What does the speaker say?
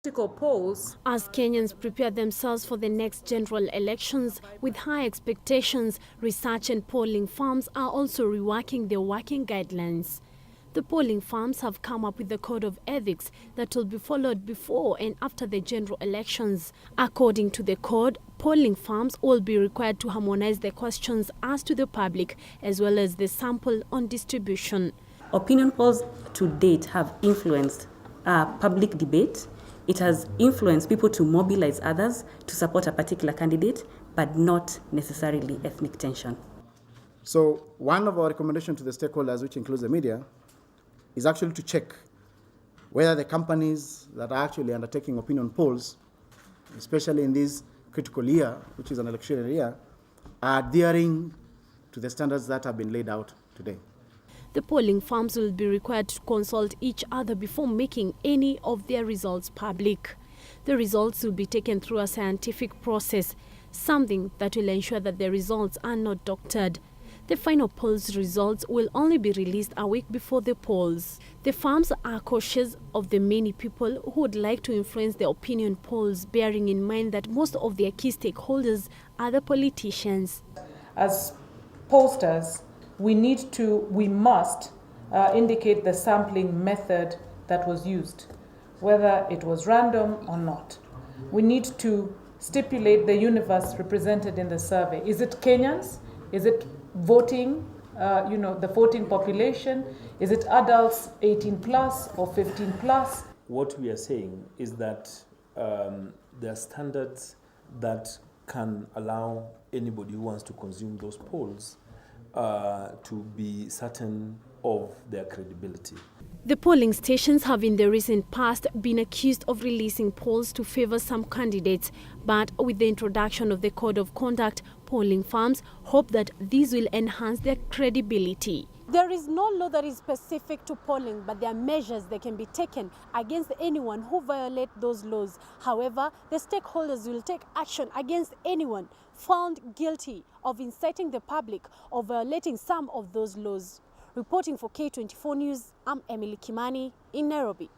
statistical polls. As Kenyans prepare themselves for the next general elections with high expectations, research and polling firms are also reworking their working guidelines. The polling firms have come up with a code of ethics that will be followed before and after the general elections. According to the code, polling firms will be required to harmonize the questions asked to the public as well as the sample on distribution. Opinion polls to date have influenced public debate. It has influenced people to mobilize others to support a particular candidate, but not necessarily ethnic tension. So one of our recommendations to the stakeholders, which includes the media, is actually to check whether the companies that are actually undertaking opinion polls, especially in this critical year, which is an electionary year, are adhering to the standards that have been laid out today. The polling firms will be required to consult each other before making any of their results public. The results will be taken through a scientific process, something that will ensure that the results are not doctored. The final polls results will only be released a week before the polls. The firms are cautious of the many people who would like to influence the opinion polls, bearing in mind that most of their key stakeholders are the politicians. As pollsters, we must indicate the sampling method that was used, whether it was random or not. We need to stipulate the universe represented in the survey. Is it Kenyans? Is it voting, the voting population? Is it adults 18 plus or 15 plus? What we are saying is that there are standards that can allow anybody who wants to consume those polls to be certain of their credibility. The polling stations have in the recent past been accused of releasing polls to favor some candidates, but with the introduction of the Code of Conduct, polling firms hope that these will enhance their credibility. There is no law that is specific to polling, but there are measures that can be taken against anyone who violate those laws. However, the stakeholders will take action against anyone found guilty of inciting the public or violating some of those laws. Reporting for K24 News, I'm Emily Kimani in Nairobi.